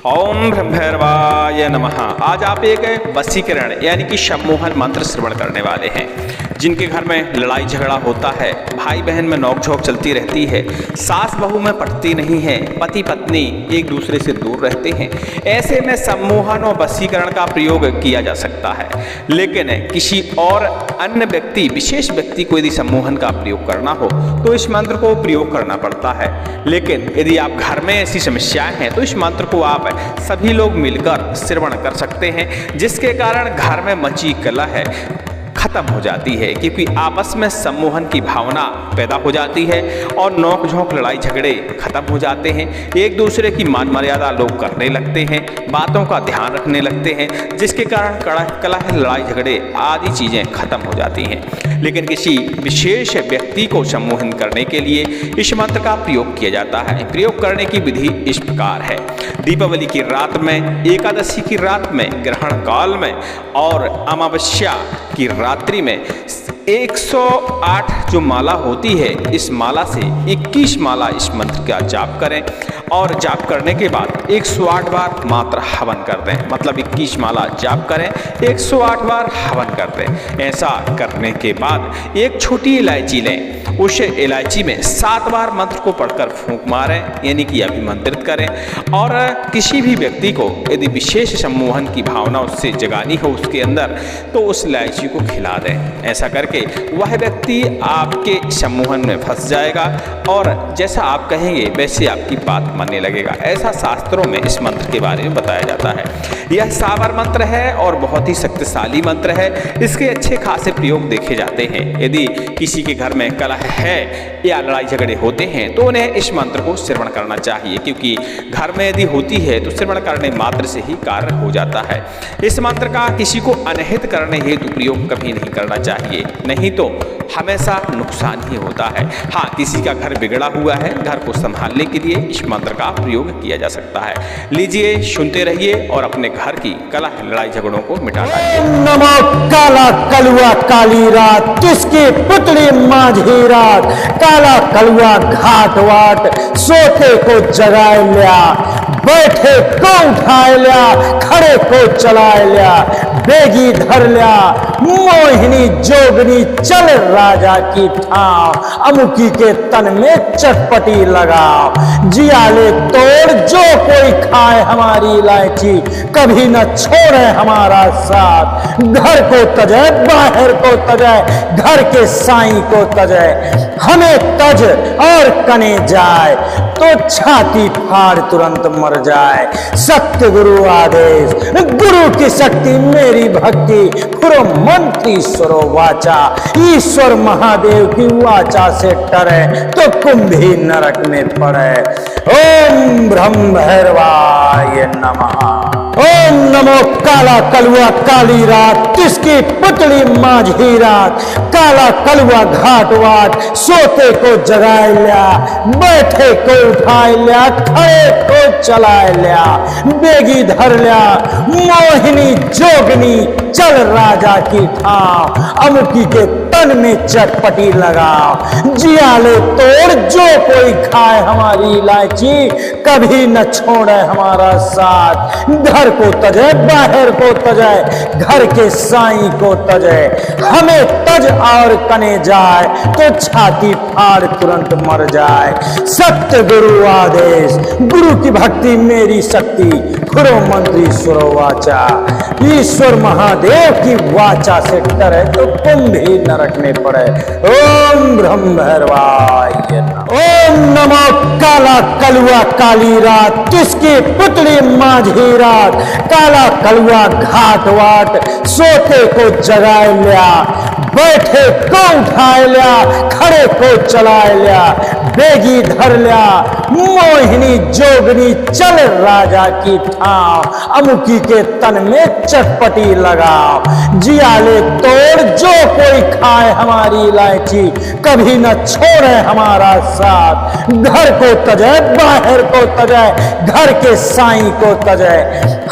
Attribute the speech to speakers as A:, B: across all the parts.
A: ओम ब्रह्मभैरवाय नमः। आज आप एक वशीकरण यानी कि सम्मोहन मंत्र श्रवण करने वाले हैं। जिनके घर में लड़ाई झगड़ा होता है, भाई बहन में नोकझोंक चलती रहती है, सास बहू में पटती नहीं है, पति पत्नी एक दूसरे से दूर रहते हैं, ऐसे में सम्मोहन और वशीकरण का प्रयोग किया जा सकता है। लेकिन किसी और अन्य व्यक्ति, विशेष व्यक्ति को यदि सम्मोहन का प्रयोग करना हो तो इस मंत्र को प्रयोग करना पड़ता है। लेकिन यदि आप घर में ऐसी समस्याएं हैं तो इस मंत्र को आप सभी लोग मिलकर श्रवण कर सकते हैं, जिसके कारण घर में मची कलह खत्म हो जाती है, क्योंकि आपस में सम्मोहन की भावना पैदा हो जाती है और नोक झोंक लड़ाई झगड़े खत्म हो जाते हैं। एक दूसरे की मान मर्यादा लोग करने लगते हैं, बातों का ध्यान रखने लगते हैं, जिसके कारण कलह लड़ाई झगड़े आदि चीज़ें खत्म हो जाती हैं। लेकिन किसी विशेष व्यक्ति को सम्मोहन करने के लिए इस मंत्र का प्रयोग किया जाता है। प्रयोग करने की विधि इस प्रकार है। दीपावली की रात में, एकादशी की रात में, ग्रहण काल में और अमावस्या की रात्रि में 108 जो माला होती है, इस माला से 21 माला इस मंत्र का जाप करें और जाप करने के बाद 108 बार मात्र हवन कर दें। मतलब 21 माला जाप करें, 108 बार हवन कर दें। ऐसा करने के बाद एक छोटी इलायची लें, उस इलायची में 7 बार मंत्र को पढ़कर फूंक मारें, यानी कि अभिमंत्रित करें। और किसी भी व्यक्ति को यदि विशेष सम्मोहन की भावना उससे जगानी हो उसके अंदर, तो उस इलायची को खिला दें। ऐसा करके वह व्यक्ति आपके सम्मोहन में फंस जाएगा और जैसा आप कहेंगे वैसे आपकी बात मानने लगेगा। ऐसा शास्त्रों में इस मंत्र के बारे में बताया जाता है। यह सावर मंत्र है और बहुत ही शक्तिशाली मंत्र है। इसके अच्छे खासे प्रयोग देखे जाते हैं। यदि किसी के घर में कलह है या लड़ाई झगड़े होते हैं तो उन्हें इस मंत्र को श्रवण करना चाहिए, क्योंकि घर में यदि होती है तो श्रवण करने मात्र से ही कार्य हो जाता है। इस मंत्र का किसी को अनहित करने हेतु प्रयोग कभी नहीं करना चाहिए, नहीं तो हमेशा नुकसान ही होता है। हाँ, किसी का घर बिगड़ा हुआ है, घर को संभालने के लिए इस मंत्र का प्रयोग किया जा सकता है। लीजिए, सुनते रहिए और अपने घर की कलह लड़ाई झगड़ों को मिटा लाइए।
B: नमो काला कलुआ काली रात, किसकी पुतली माझी रात, काला कलुआ घाट वाट, सोते को जगाए लिया, बैठे को उठाए लिया, खड़े को चलाए लिया, बेगी धर लिया, मोहिनी जोगनी चल राजा की ठाव, अमुकी के तन में चटपटी लगाओ, जियाले तोड़ जो कोई खाए हमारी इलायची, कभी न छोड़े हमारा साथ, घर को तजे बाहर को तजे, घर के साईं को तजे, हमें तज और कने जाए तो छाती फाड़ तुरंत मर जाए। सत्य गुरु आदेश, गुरु की शक्ति मेरी भक्ति, खुरो मंत्र ईश्वरो वाचा, ईश्वर महादेव की वाचा से डरे तो कुंभी नरक में पड़े। ओम ब्रह्म भैरवाय नमः। ओम नमो काला कलुआ काली रात, किसकी पुतली माझी रात, काला कलुआ घाट वाट, सोते को जगाए लिया, बैठे को उठाए लिया, खड़े को चलाए लिया, बेगी धर लिया, मोहिनी जोगनी चल राजा की ठाव, अमुकी के तन में चटपटी लगाओ, जियाले तोड़ जो कोई खाए हमारी इलायची, कभी न छोड़े हमारा साथ, घर को तजे बाहर को तजे, घर के साईं को तजे, हमें तज और कने जाए तो छाती फाड़ तुरंत मर जाए। सत्य गुरु आदेश, गुरु की भक्ति मेरी शक्ति, खुरो मंत्र ईश्वर वाचा, ईश्वर महादेव की वाचा से डरे तो कुंभी नरक में पड़े। ओम ब्रह्म भैरवाय नमः। ओम नमो काला कलुआ काली रात, किसकी पुतली माझी रात, काला कलुआ घाट वाट, सोते को जगाए लिया, बैठे को उठाए लिया, खड़े को चलाए लिया, बेगी धर लिया, मोहिनी जोगनी चल राजा की ठाव, अमुकी के तन में चटपटी लगाओ, जियाले तोड़ जो कोई खाए हमारी इलायची, कभी न छोड़े हमारा साथ, घर को तजे बाहर को तजे, घर के साईं को तजे,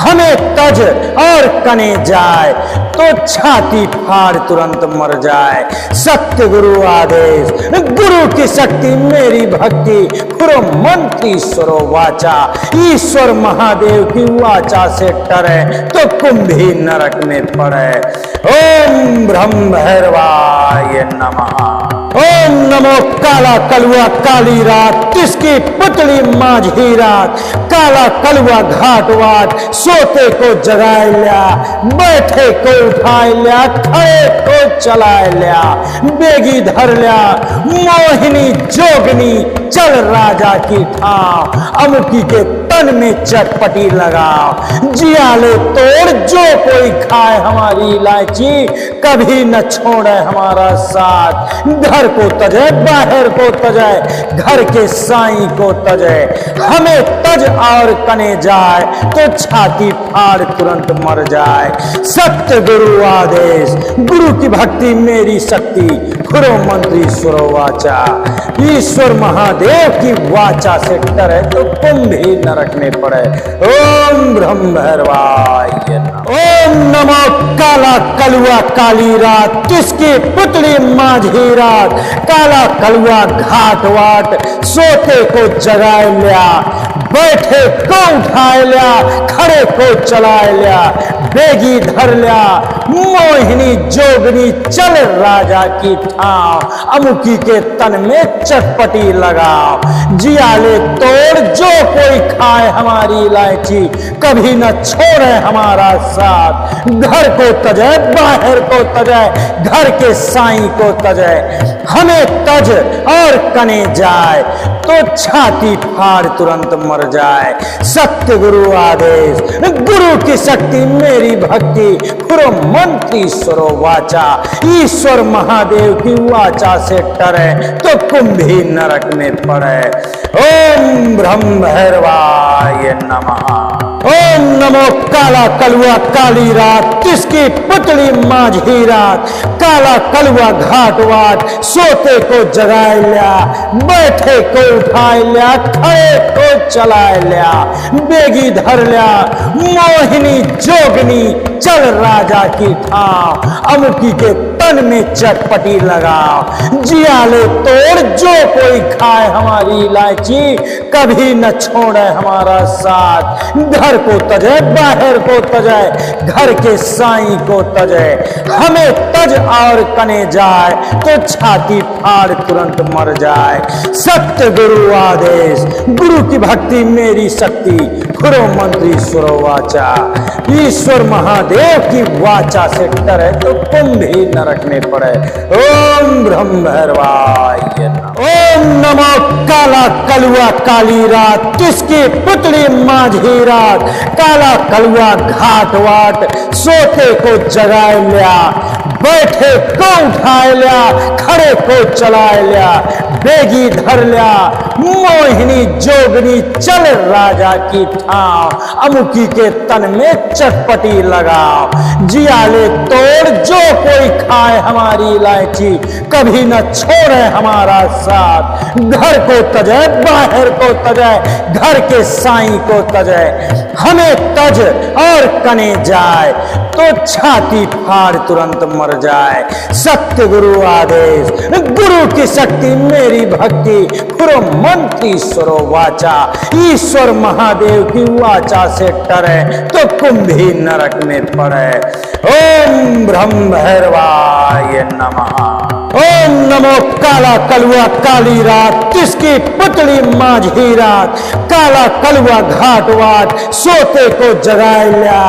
B: हमें तज और कने जाए तो छाती फाड़ तुरंत मर जाए। सत्य गुरु आदेश, गुरु की शक्ति मेरी भक्ति, खुरो मंत्र ईश्वरो वाचा। ईश्वर महादेव की वाचा से डरे तो कुंभी नरक में पड़े। ओम ब्रह्म भैरवाय नमः। ओम नमो काला कलुआ काली रात, किसकी पुतली माझी रात। काला कलुआ घाट वाट, सोते को जगाए लिया, बैठे को उठाए लिया, खड़े को चलाए लिया, बेगी धर लिया, मोहिनी जोगनी चल राजा की ठाव। अमुकी के तन में चटपटी लगाओ, जियाले तोड़ जो कोई खाए हमारी इलायची, कभी न छोड़े हमारा साथ। घर को तजे बाहर को तजे, घर के साईं को तजे, हमें तज और कने जाए तो छाती फाड़ तुरंत मर जाए। सत्य गुरु आदेश, गुरु की भक्ति मेरी शक्ति, खुरो मंत्र ईश्वरो वाचा। ईश्वर महादेव की वाचा से डरे तो कुंभी नरक में पड़े। ओम ब्रह्म भैरवाय नमः। ओम नमो काला कलुआ काली रात, किसकी पुतली माझी रात। काला कलुआ घाट वाट, सोते को जगाए लिया, बैठे को उठाए लिया, खड़े को चलाए लिया, बेगी धर लिया, मोहिनी जोगनी चल राजा की ठाव। अमुकी के तन में चटपटी लगाओ, जियाले तोड़ जो कोई खाए हमारी इलायची, कभी न छोड़े हमारा साथ। घर को तजे बाहर को तजे, घर के साईं को तजे, हमें तज और कने जाए तो छाती फाड़ तुरंत मर जाए। सत्य गुरु आदेश, गुरु की शक्ति मेरी भक्ति, खुरो मंत्र ईश्वरो वाचा। ईश्वर महादेव की वाचा से डरे तो कुंभी नरक में पड़े। ओम ब्रह्म भैरवाय नमः। ओम नमो काला कलुआ काली रात, किसकी पुतली माझी रात। काला कलुआ घाट वाट, सोते को जगाए लिया, बैठे को उठाए लिया, खड़े को चलाए लिया, बेगी धर लिया, मोहिनी जोगनी चल राजा की ठाव। अमुकी के तन में चटपटी लगाओ, जियाले तोड़ जो कोई खाए हमारी इलायची, कभी न छोड़े हमारा साथ। घर को तजे बाहर को तजे, घर के साईं को तजे, हमें तज और कने जाए तो छाती फाड़ तुरंत मर जाए। सत्य गुरु आदेश, गुरु की भक्ति मेरी शक्ति, खुरो मंत्र ईश्वरो वाचा। ईश्वर महादेव की वाचा से डरे तो कुंभी नरक में पड़े। ओम ब्रह्म भैरवाय नमः। ओम नमो काला कलुआ काली रात, किसकी पुतली माझी रात। काला कलुआ घाट वाट, सोते को जगाए लिया, बैठे को उठाए लिया, खड़े को चलाए लिया, बेगी धर लिया, मोहिनी जोगनी चल राजा की ठाव। अमुकी के तन में चटपटी लगाओ, जियाले तोड़ जो कोई खाए हमारी इलायची, कभी न छोड़े हमारा साथ। घर को तजे बाहर को तजे, घर के साईं को तजे, हमें तज और कने जाए तो छाती फाड़ तुरंत मर जाए। सत्य गुरु आदेश, गुरु की शक्ति मेरी भक्ति, खुरो मंत्र ईश्वरो वाचा। ईश्वर महादेव की वाचा से डरे तो कुंभी नरक में पड़े। ओम ब्रह्म भैरवाय नमः। ओम नमो काला कलुआ काली रात, किसकी पुतली माझी रात। काला कलुआ घाट वाट, सोते को जगाए लिया,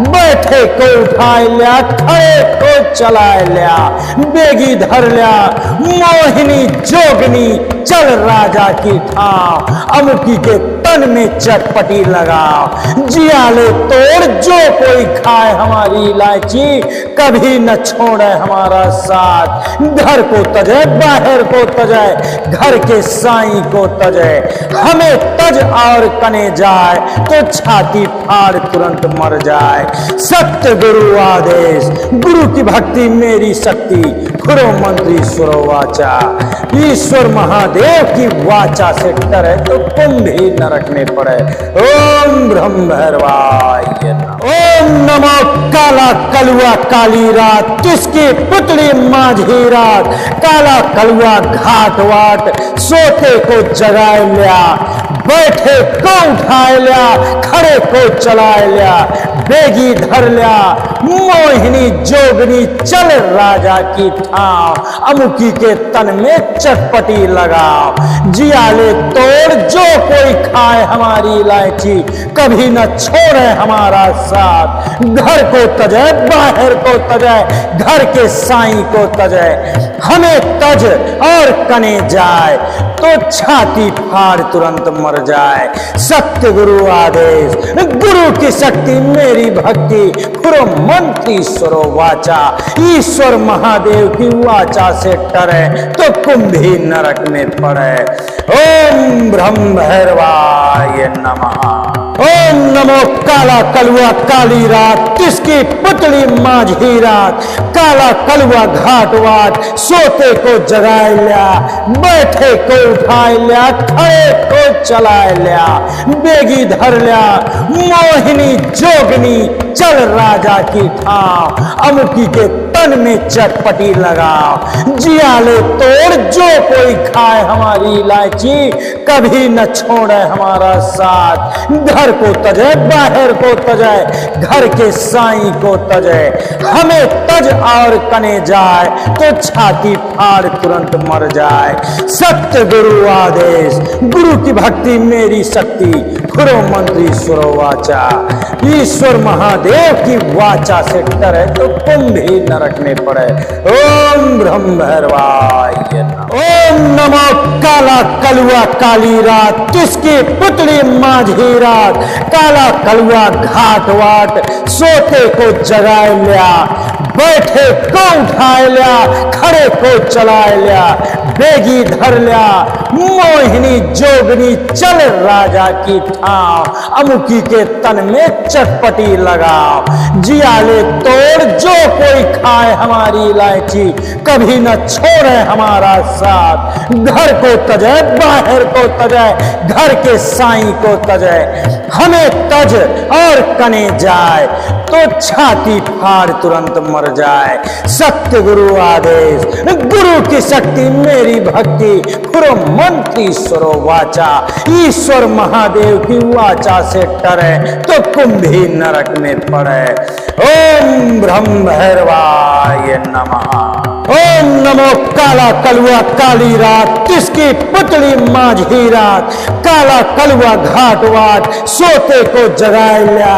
B: बैठे को उठाए लिया, खड़े को चलाए लिया, बेगी धर लिया, मोहिनी जोगनी चल राजा की ठाव। अमुकी के तन में चटपटी लगाओ, जियाले तोड़ जो कोई खाए हमारी इलायची, कभी न छोड़े हमारा साथ। घर को तजे बाहर को तजे, घर के साईं को तजे, हमें तज और कने जाए तो छाती फाड़ तुरंत मर जाए। सत्य गुरु आदेश, गुरु की भक्ति मेरी शक्ति, खुरो मंत्र ईश्वरो वाचा। ईश्वर महादेव की वाचा से डरे तो कुंभी नरक में पड़े। ओम ब्रह्म भैरवाय नमः। ओम नमो काला कलुआ काली रात किसकी पुतली माझी रात काला कलुआ घाट वाट सोते को जगाए लिया बैठे को उठाए लिया खड़े को चलाए लिया बेगी धर लिया मोहिनी जोगनी चल राजा की ठाव अमुकी के तन में चटपटी लगाओ जियाले तोड़ जो कोई खाए हमारी इलायची कभी न छोड़े हमारा साथ घर को तजे बाहर को तजे घर के साईं को तजे हमें तज और कने जाए तो छाती फाड़ तुरंत मर जाए सत्य गुरु आदेश गुरु की शक्ति मेरी भक्ति पुरो मंत्री स्वरो वाचा ईश्वर महादेव की वाचा से डरे तो कुंभी नरक में पड़े ओम ब्रह्म भैरवाय नमः ओम नमो काला कलुआ काली रात किसकी पुतली माझी रात काला कलुआ घाट वाट सोते को जगाए लिया बैठे को उठाए लिया खड़े को चलाए लिया बेगी धर लिया मोहिनी जोगनी चल राजा की ठाव अमुकी के तन में चटपटी लगाओ जियाले तोड़ जो कोई खाए हमारी इलायची कभी न छोड़े हमारा साथ घर को तजे बाहर को तजे घर के साईं को तजे हमें तज और कने जाए तो छाती फाड़ तुरंत मर जाए सत्य गुरु आदेश गुरु की भक्ति मेरी शक्ति खुरो मंत्री सुरो वाचा ईश्वर महादेव की वाचा से डरे तो कुंभी नरक में पड़े ओम ब्रह्म भैरवाय ओम नमो काला कलुआ काली रात किसकी पुतली माझी रात काला कलुआ घाट वाट सोते को जगाए लिया बैठे को उठाए लिया खड़े को चलाए लिया बेगी धर लिया मोहिनी जोगनी चल राजा की ठाव अमुकी के तन में चटपटी लगाओ जियाले तोड़ जो कोई खाए हमारी इलायची कभी न छोड़े हमारा साथ घर को तजे बाहर को तजे घर के साईं को तजे हमें तज और कने जाए तो छाती फाड़ तुरंत मर जाए सत्य गुरु आदेश गुरु की शक्ति मेरी भक्ति पुरो मंत्री स्वरो वाचा ईश्वर महादेव की वाचा से डरे तो कुंभी नरक में पड़े ओम ब्रह्म भैरवाय नमः ओम नमो काला कलुआ काली रात किसकी पुतली माझी रात काला कलुआ घाट वाट सोते को जगाए लिया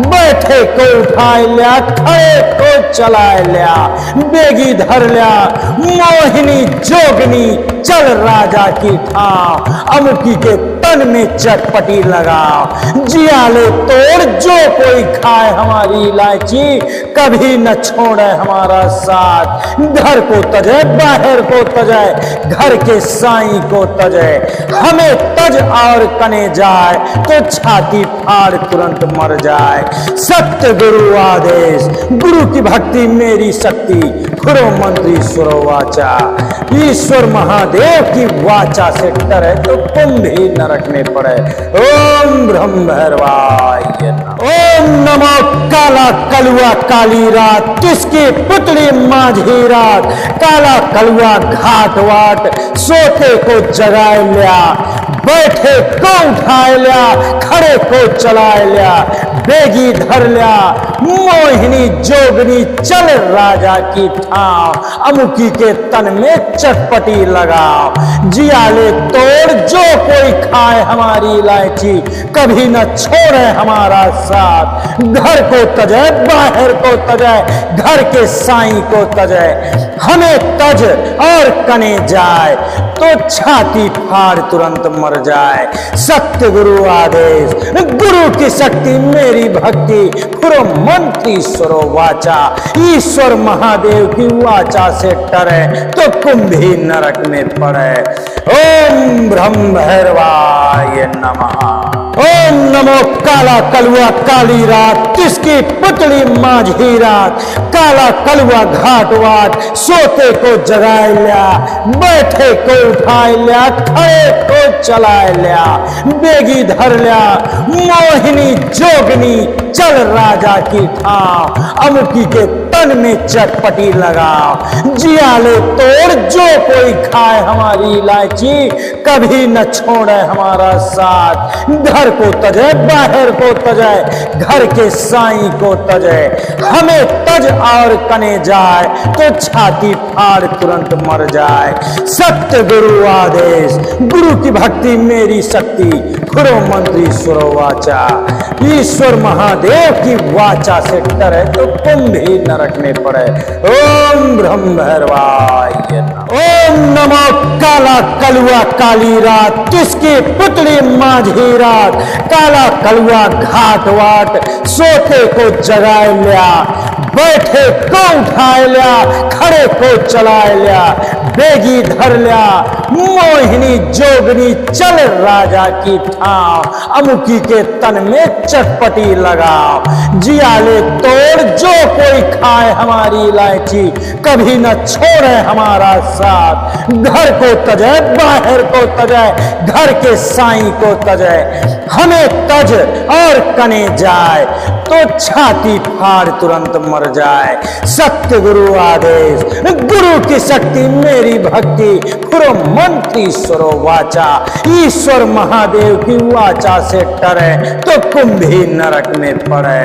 B: बैठे को उठाए लिया खड़े को चलाए लिया बेगी धर लिया मोहिनी जोगनी चल राजा की ठाव अमुकी के तन में चटपटी लगाओ जियाले तोड़ जो कोई खाए हमारी इलायची कभी न छोड़े हमारा साथ घर को तजे बाहर को तजे घर के साईं को तजे हमें तज और कने जाए तो छाती फाड़ तुरंत मर जाए सत्य गुरु आदेश गुरु की भक्ति मेरी शक्ति खुरो मंत्री सुरो वाचा ईश्वर महादेव की वाचा से डरे तो कुंभी नरक में पड़े ओम ब्रह्म भैरवाय ओम नमो काला कलुआ काली रात किसकी पुतली माझी रात काला कलुआ घाट वाट सोते को जगाए लिया बैठे को उठाए लिया खड़े को चलाए लिया बेगी धर लिया मोहिनी जोगनी चल राजा की ठाव अमुकी के तन में चटपटी लगाओ जियाले तोड़ जो कोई खाए हमारी इलायची कभी न छोड़े हमारा साथ घर को तजे बाहर को तजे घर के साईं को तजे हमें तज और कने जाए तो छाती फाड़ तुरंत मर जाए सत्य गुरु आदेश गुरु की शक्ति मेरी भक्ति पुरो मंत्री स्वरो वाचा ईश्वर महादेव की वाचा से डरे तो कुंभी नरक में पड़े ओम ब्रह्म भैरवाय नमः ओम नमो काला कलुआ काली रात किसकी पुतली माझी रात काला कलुआ घाट वाट सोते को जगाए लिया बैठे को उठाए लिया खड़े को चलाए लिया बेगी धर लिया मोहिनी जोगनी चल चल राजा की ठाव, अमुकी के तन में चटपटी लगाओ। जियाले तोड़ जो कोई खाए हमारी इलायची, कभी न छोड़े हमारा साथ। घर को तजे बाहर को तजे, घर के साईं को तजे, हमें तज और कने जाए तो छाती फाड़ तुरंत मर जाए। सत्य गुरु आदेश, गुरु की भक्ति मेरी शक्ति, खुरो मंत्री सुरो वाचा। ईश्वर महादेव की वाचा से डरे तो कुंभ ही नरक में पड़े। ओम ब्रह्म भैरवाय नमः। ओम नमो काला कलुआ काली रात, तुझकी पुतली माझी रात। काला कलुआ घाट वाट, सोते को जगाए लिया, बैठे को उठाए लिया, खड़े को चलाए लिया, बेगी धर लिया, मोहिनी जोगनी चल राजा की ठाव, अमुकी के तन में चटपटी लगाओ। जियाले तोड़ जो कोई खाए हमारी इलायची, कभी न छोड़े हमारा साथ। घर को तजे बाहर को तजे, घर के साईं को तजे, हमें तज और कने जाए तो छाती फाड़ तुरंत मर जाए। सत्य गुरु आदेश, गुरु की शक्ति मेरी भक्ति, खुरो मंत्री सुरो वाचा। ईश्वर महादेव की वाचा से डरे तो कुंभी नरक में पड़े।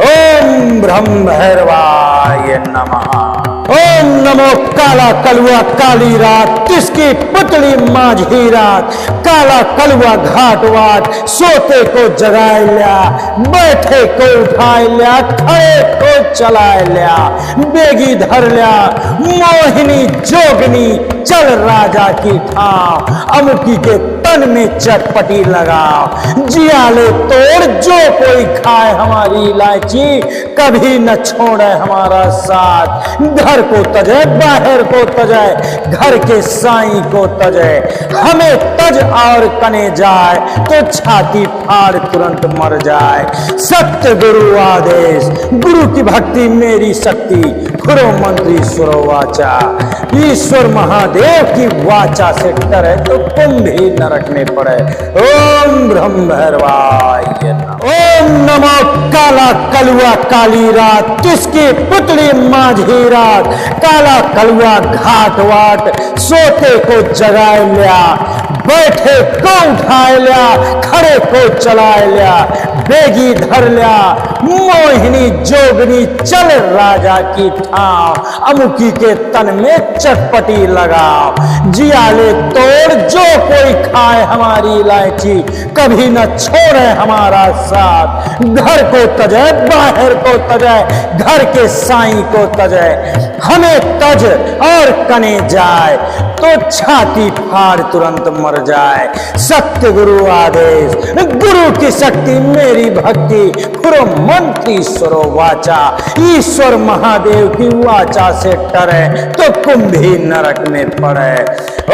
B: ओम ब्रह्म भैरवाय नमः। ओम नमो काला कलुआ काली रात, तिसकी पुतली माझी रात। काला कलुआ घाट वाट, सोते को जगाए लिया, बैठे को उठाए लिया, खड़े को चलाए लिया, बेगी धर लिया, मोहिनी जोगनी चल राजा की ठाव, अमुकी के तन में चटपटी लगाओ। जियाले तोड़ जो कोई खाए हमारी इलायची, कभी न छोड़े हमारा साथ। घर को तजे बाहर को तजे, घर के साईं को तजे, हमें तज और कने जाए तो छाती फाड़ तुरंत मर जाए। सत्य गुरु आदेश, गुरु की भक्ति मेरी शक्ति, खुरो मंत्री सुरो वाचा। ईश्वर महादेव की वाचा से डरे तो कुंभ ही नरक में पड़े। ओम ब्रह्म भैरवाय नमः। ओम नमो काला कलुआ काली रात, तुझकी पुतली माझी रात। काला कलुआ घाट वाट, सोते को जगाए लिया, बैठे को उठाए लिया, खड़े को चलाए लिया, बेगी धर लिया, मोहिनी जोगनी चल राजा की ठाव, अमुकी के तन में चटपटी लगाओ। जियाले तोड़ जो कोई खाए हमारी इलायची, कभी न छोड़े हमारा साथ। घर को तजे बाहर को तजे, घर के साईं को तजे, हमें तज और कने जाए तो छाती फाड़ तुरंत मर जाए। सत्य गुरु आदेश, गुरु की शक्ति मेरी भक्ति, खुरो मंत्री सुरो वाचा। ईश्वर महादेव की वाचा से डरे तो कुंभी नरक में पड़े।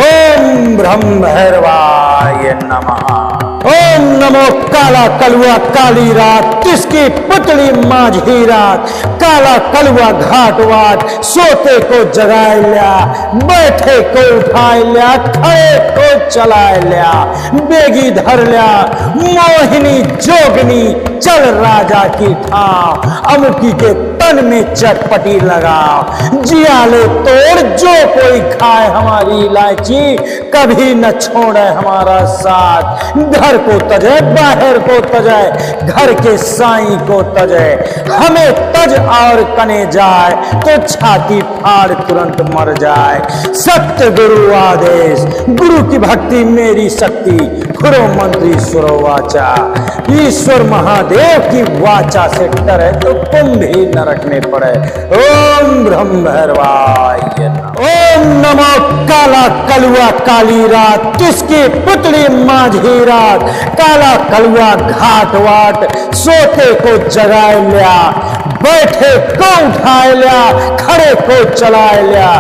B: ओम ब्रह्म भैरवाय नमः। ओम नमो काला कलुआ काली रात, तिसकी पुतली माझी रात। काला कलुआ घाट वाट, सोते को जगाए लिया, बैठे को उठाए लिया, खड़े को चलाए लिया, बेगी धर लिया, मोहिनी जोगनी चल राजा की ठाव, अमुकी के तन में चटपटी लगाओ। जियाले तोड़ जो कोई खाए हमारी इलायची, कभी न छोड़े हमारा साथ। घर को तजे बाहर को तजे, घर के साईं को तजे, हमें तज और कने जाए तो छाती फाड़ तुरंत मर जाए। सत्य गुरु आदेश, गुरु की भक्ति मेरी शक्ति, खुरो मंत्री सुरो वाचा। ईश्वर महादेव की वाचा से डरे तो कुंभ ही नरक में पड़े। ओम ब्रह्म भैरवाय नमः। ओम नमो काला कलुआ काली रात, तुझकी पुतली माझी रात। काला कलुआ घाट वाट, सोते को जगाए लिया, बैठे को उठाए लिया, खड़े को चलाए लिया,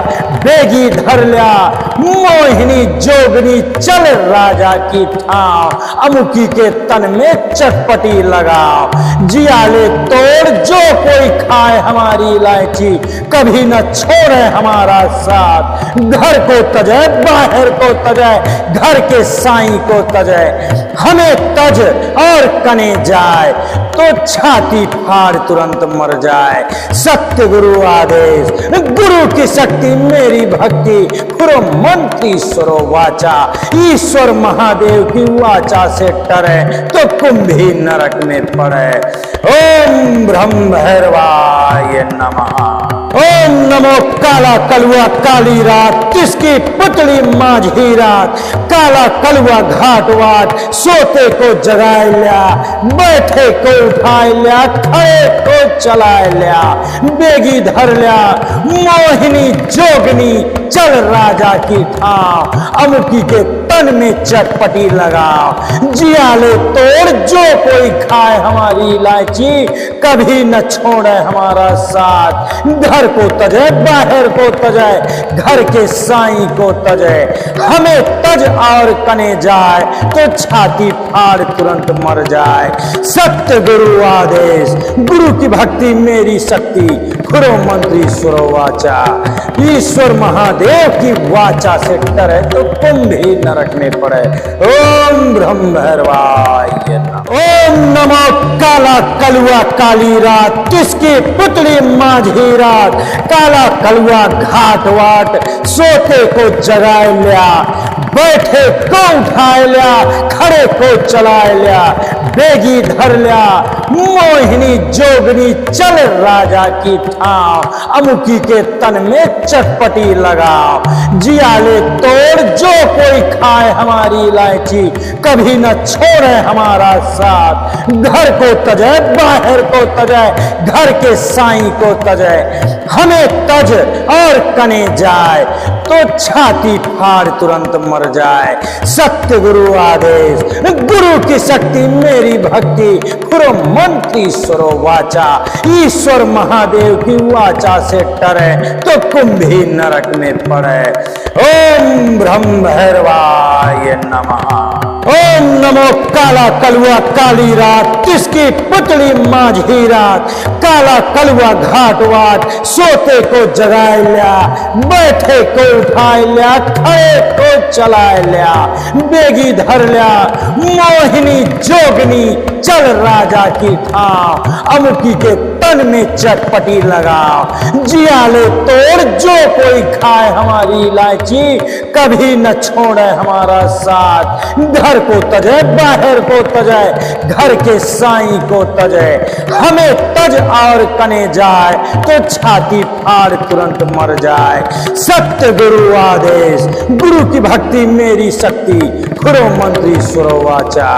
B: बेगी धर लिया मोहिनी जोगनी चल राजा की ठाव, अमुकी के तन में चटपटी लगाओ। जियाले तोड़ जो कोई खाए हमारी इलायची, कभी न छोड़े हमारा साथ। घर को तजे बाहर को तजे, घर के साईं को तजे, हमें तज और कने जाए तो छाती फाड़ तुरंत मर जाए। सत्य गुरु आदेश, गुरु की शक्ति मेरी भक्ति, खुरो मंत्री स्वरो वाचा। ईश्वर महादेव की वाचा से डरे तो कुंभी नरक में पड़े। ओम ब्रह्म भैरवाय नमः। ओम नमो काला कलुआ काली रात, किसकी पुतली माझी रात। काला कलुआ घाट वाट, सोते को जगाए लिया, बैठे को उठाए लिया, खड़े को चलाए लिया। बेगी धर लिया मोहिनी जोगनी चल राजा की ठाव, अमुकी के तन में चटपटी लगाओ। जियाले तोड़ जो कोई खाए हमारी इलायची, कभी न छोड़े हमारा साथ। घर को तजे बाहर को तजे, घर के साईं को तजे, हमें तज और कने जाए तो छाती फाड़ तुरंत मर जाए। सत्य गुरु आदेश, गुरु की भक्ति मेरी शक्ति, खुरो मंत्री सुरो वाचा। ईश्वर महादेव की वाचा से डरे तो कुंभी नरक में पड़े। ओम ब्रह्म भैरवाय नमः। ओम नमो काला कलुआ काली रात, किसकी पुतली माझी रात। काला कलुआ घाट वाट, सोते को जगाए लिया, बैठे को उठाए लिया, खड़े को चलाए लिया। बेगी धर लिया मोहिनी जोगनी चल राजा की ठाव, अमुकी के तन में चटपटी लगाओ। जियाले तोड़ जो कोई खाए हमारी इलायची, कभी न छोड़े हमारा साथ। घर को तजे बाहर को तजे, घर के साईं को तजे, हमें तज और कने जाए तो छाती फाड़ तुरंत मर जाए। सत्य गुरु आदेश, गुरु की शक्ति मेरी भक्ति, खुरो मंत्री स्वरो वाचा। ईश्वर महादेव की वाचा से डरे तो कुंभी नरक में पड़े। ओम ब्रह्म भैरवाय नमः। ओम नमो काला कलुआ काली रात, किसकी पुतली माझी रात। काला कलुआ घाट वाट, सोते को जगाए लिया, बैठे को उठाए लिया, खड़े को चलाए लिया। बेगी धर लिया मोहिनी जोगनी चल राजा की ठाव, अमुकी के तन में चटपटी लगाओ। जियाले तोड़ जो कोई खाए हमारी इलायची, कभी न छोड़े हमारा साथ। घर को तजे बाहर को तजे, घर के साईं को तजे, हमें तज और कने जाए तो छाती फाड़ तुरंत मर जाए। सत्य गुरु आदेश, गुरु की भक्ति मेरी शक्ति, खुरो मंत्री सुरो वाचा।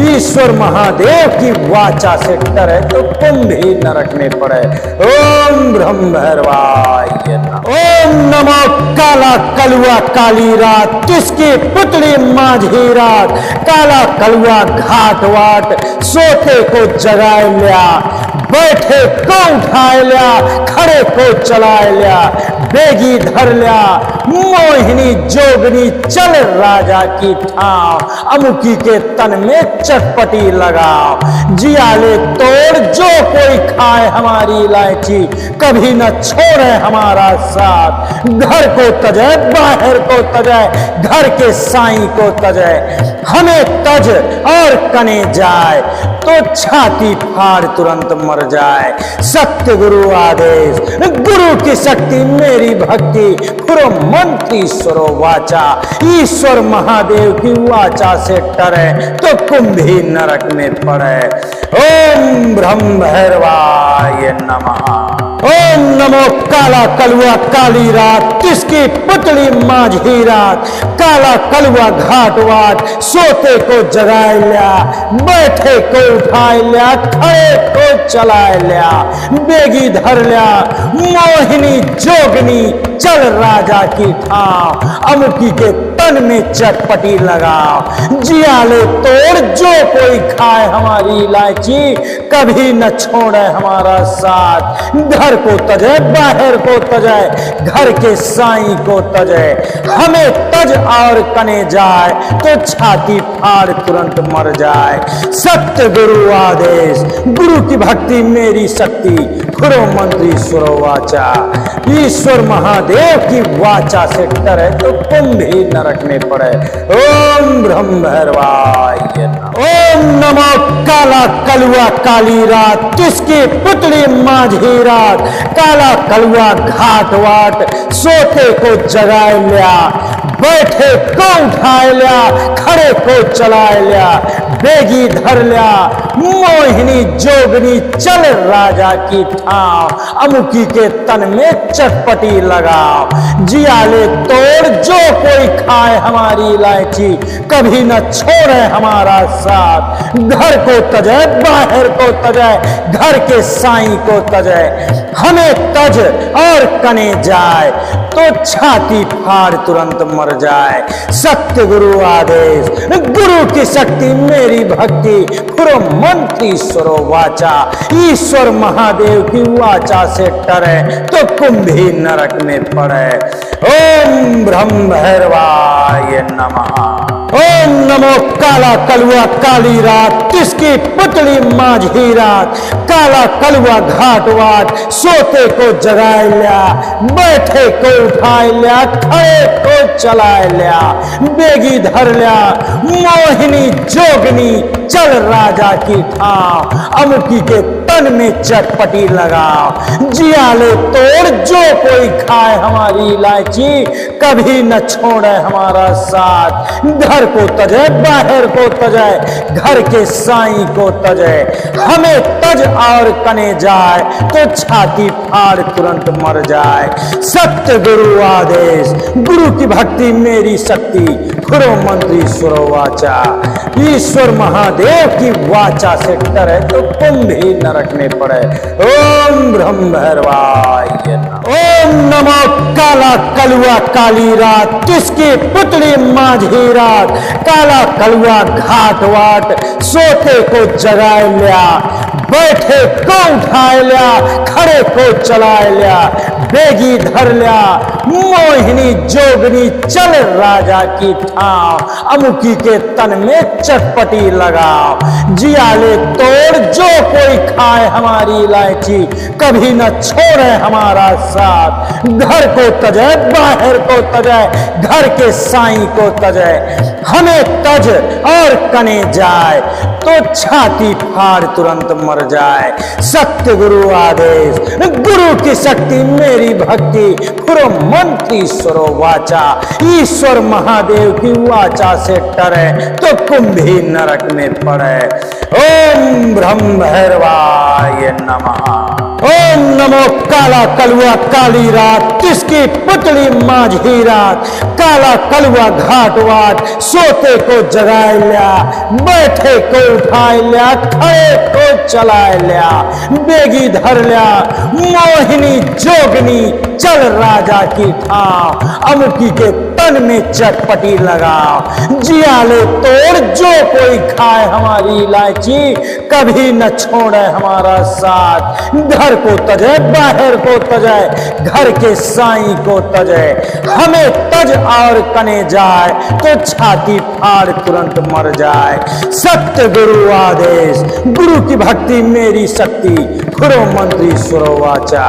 B: ईश्वर महादेव की वाचा से डरे तो कुंभी नरक में पड़े। ओम ब्रह्म भैरवाय नमः। ओम नमो काला कलुआ काली रात, किसकी पुतली माझी रात। काला कलुआ घाट वाट, सोते को जगाए लिया, बैठे को उठाए लिया, खड़े को चलाए लिया। बेगी धर लिया मोहिनी जोगनी चल राजा की ठाव, अमुकी के तन में चटपटी लगाओ। जियाले तोड़ जो कोई खाए हमारी इलायची, कभी न छोड़े हमारा साथ। घर को तजे बाहर को तजे, घर के साईं को तजे, हमें तज और कने जाए तो छाती फाड़ तुरंत मर जाए। सत्य गुरु आदेश, गुरु की शक्ति मेरी भक्ति, खुरो मंत्री स्वरो वाचा। ईश्वर महादेव की वाचा से डरे तो कुंभी नरक में पड़े। ओम ब्रह्म भैरवाय नमः। ओम नमो काला कलुआ काली रात, किसकी पुतली माझी रात। काला कलुआ घाट वाट, सोते को जगाए लिया, बैठे को उठाए लिया, खड़े को चलाए लिया। बेगी धर लिया मोहिनी जोगनी चल राजा की ठाव, अमुकी के तन में चटपटी लगाओ। जियाले तोड़ जो कोई खाए हमारी इलायची, कभी न छोड़े हमारा साथ। घर को तजे बाहर को तजे, घर के साईं को तजे। हमें तज और कने जाए तो छाती फाड़ तुरंत मर जाए। सत्य गुरु आदेश, गुरु की भक्ति मेरी शक्ति। खुरो मंत्री सुरो वाचा, ईश्वर महादेव की वाचा से डरे तो कुंभ ही नरक में पड़े। ओम ब्रह्म भैरवाय नमः। ओम नमो काला कलुआ काली रात, किसकी पुतली माझी रात। काला कलुआ घाट वाट, सोते को जगाए लिया। बैठे को उठाए लिया, खड़े को चलाए लिया। बेगी धर लिया, मोहिनी जोगनी चल राजा की ठाव। अमुकी के तन में चटपटी लगाओ। जियाले तोड़ जो कोई खाए हमारी इलायची, कभी न छोड़े हमारा साथ। घर को तजे बाहर को तजे, घर के साईं को तजे। हमें तज और कने जाए तो छाती फाड़ तुरंत मर जाए। सत्य गुरु आदेश, गुरु की शक्ति मेरी भक्ति। खुरो मंत्री सुरो वाचा, ईश्वर महादेव की वाचा से डरे तो कुंभी नरक में पड़े। ओम ब्रह्म भैरवाय नमः। ओम नमो काला कलुआ काली रात, किसकी पुतली माझी रात। काला कलुआ घाट वाट, सोते को जगाए लिया। बैठे को उठाए लिया, खड़े को चलाए लिया। बेगी धर लिया, मोहिनी जोगनी चल राजा की ठाव। अमुकी के तन में चटपटी लगाओ। जियाले तोड़ जो कोई खाए हमारी इलायची, कभी न छोड़े हमारा साथ। घर को तजे बाहर को तजे, घर के साईं को तजे। हमें तज और कने जाए तो छाती फाड़ तुरंत मर जाए। सत्य गुरु आदेश, गुरु की भक्ति मेरी शक्ति। खुरो मंत्री सुरो वाचा, ईश्वर महादेव की वाचा से डरे तो कुंभ ही नरक में पड़े। ओम ब्रह्म भैरवाय नमः। ओम नमो काला कलुआ काली रात, किसकी पुतली माझी रात। काला कलुआ घाट वाट, सोते को जगाए लिया। बैठे को उठाए लिया, खड़े को चलाए लिया। बेगी धर लिया, मोहिनी जोगनी चल राजा की ठाव। अमुकी के तन में चटपटी लगाओ। जियाले तोड़ जो कोई खाए हमारी इलायची, कभी न छोड़े हमारा साथ। घर को तजे बाहर को तजे, घर के साईं को तजे। हमें तज और कने जाए तो छाती फाड़ तुरंत मर जाए। सत्य गुरु आदेश, गुरु की शक्ति मेरी भक्ति। खुरो मंत्री सुरो वाचा, ईश्वर महादेव की वाचा से डरे तो कुंभी नरक में पड़े। ओम ब्रह्म भैरवाय नमः। ओम नमो काला कलुआ काली रात, किसकी पुतली माझी रात। काला कलुआ घाट वाट, सोते को जगाए लिया। बैठे को उठाए लिया, खड़े को चलाए लिया। बेगी धर लिया, मोहिनी जोगनी चल राजा की ठाव। अमुकी के तन में चटपटी लगाओ। जियाले तोड़ जो कोई खाए हमारी इलायची, कभी न छोड़े हमारा साथ। घर को तजे बाहर को तजे, घर के साईं को तजे। हमें तज और कने जाए तो छाती फाड़ तुरंत मर जाए। सत्य गुरु आदेश, गुरु की भक्ति मेरी शक्ति। खुरो मंत्री सुरो वाचा,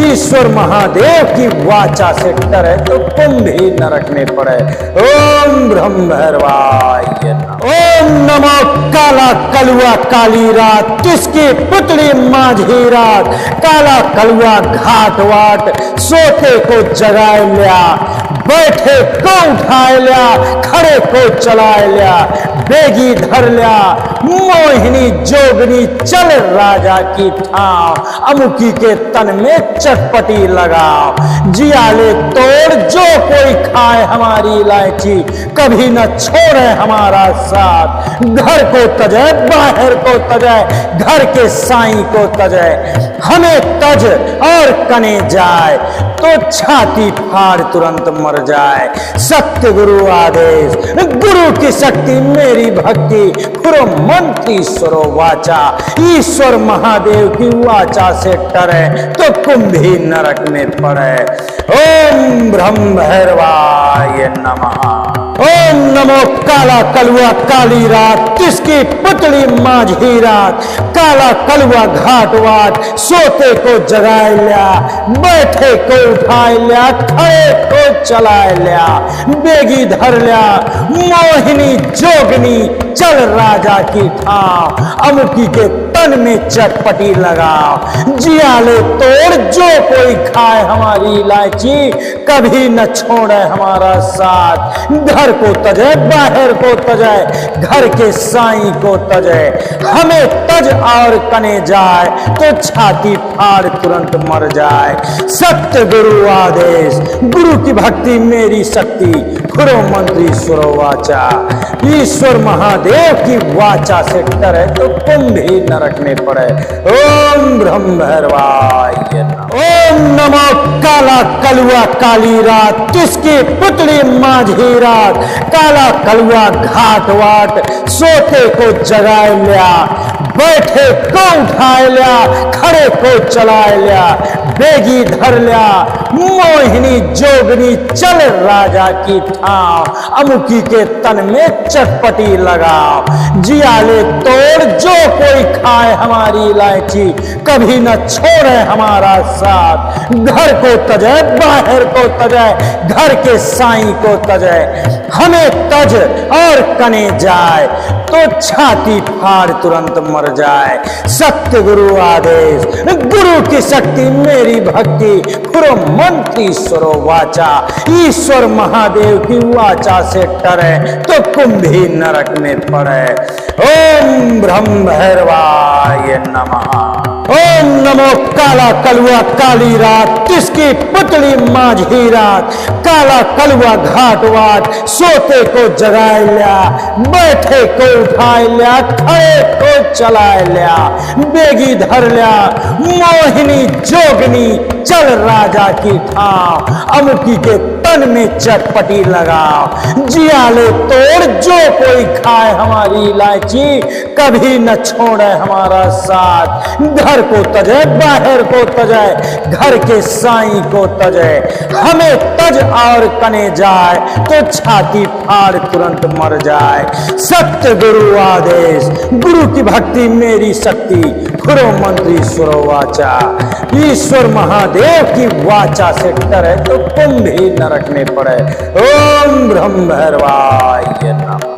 B: ईश्वर महादेव की वाचा से डरे तो कुंभ ही नरक में पड़े। ओम ब्रह्म भैरवाय नमः। ओम नमो काला कलुआ काली रात, किसकी पुतली माझी रात। काला कलुआ घाट वाट, सोते को जगाए लिया। बैठे को उठाए लिया, खड़े को चलाए लिया। बेगी धर लिया, मोहिनी जोगनी चल राजा की ठाव। अमुकी के तन में चटपटी लगाओ। जियाले तोड़ जो कोई खाए हमारी इलायची, कभी न छोड़े हमारा साथ। घर को तजे बाहर को तजे, घर के साईं को तजे। हमें तज और कने जाए तो छाती फाड़ तुरंत मर जाए। सत्य गुरु आदेश, गुरु की शक्ति मेरी भक्ति, खुरो मंत्र ईश्वरो वाचा। ईश्वर महादेव की वाचा से डरे तो कुंभी नरक में पड़े। ओम ब्रह्म भैरवाय नमः। ओम नमो काला कलुआ काली रात, किसकी पुतली माझी रात। काला कलुआ घाट वाट, सोते को जगाए लिया, बैठे को उठाए लिया, खड़े को चलाए लिया, बेगी धर लिया, मोहिनी जोगनी चल राजा की ठाव। अमुकी के तन में चटपटी लगाओ, जियाले तोड़ जो कोई खाए हमारी इलायची, कभी न छोड़े हमारा साथ। घर को तजे बाहर को तजे, घर के साईं को तजे। हमें तज और कने जाए तो छाती फाड़ तुरंत मर जाए। सत्य गुरु आदेश, गुरु की भक्ति मेरी शक्ति, खुरो मंत्र ईश्वर वाचा। ईश्वर महादेव की वाचा से डरे तो कुंभी नरक में पड़े। ओम ब्रह्म भैरवाय नमः। ओम नमो काला कलुआ काली रात, किसकी पुतली माझी रात। काला कलुआ घाट वाट, सोते को जगाए लिया, बैठे को उठाए लिया, खड़े को चलाए लिया, बेगी धर लिया, मोहिनी जोगनी चल राजा की ठाव। अमुकी के तन में चटपटी लगाओ, जियाले तोड़ जो कोई खाए हमारी इलायची, कभी न छोड़े हमारा साथ। घर को तजे बाहर को तजे, घर के साईं को तजे। हमें तज और कने जाए तो छाती फाड़ तुरंत मर जाए। सत्य गुरु आदेश, गुरु की शक्ति मेरी भक्ति, खुरो मंत्र ईश्वरो वाचा। ईश्वर महादेव की वाचा से डरे तो कुंभी नरक में पड़े। ओम ब्रह्म भैरवाय नमः। ओम नमो काला कलुआ काली रात, किसकी पुतली माझी रात। काला कलुआ घाट वाट, सोते को जगाए लिया, बैठे को उठाए लिया, खड़े को चलाए लिया, बेगी धर लिया, मोहिनी जोगनी चल राजा की ठाव। अमुकी के तन में चटपटी लगाओ, जियाले तोड़ जो कोई खाए हमारी इलायची, कभी न छोड़े हमारा साथ। घर को तजे बाहर को तजे, घर के साईं को तजे। हमें तज और कने जाए तो छाती फाड़ तुरंत मर जाए। सत्य गुरु आदेश, गुरु की भक्ति मेरी शक्ति, खुरो मंत्र ईश्वर वाचा। ईश्वर महादेव की वाचा से डरे तो कुंभी नरक में पड़े। ओम ब्रह्म भैरवाय नमः।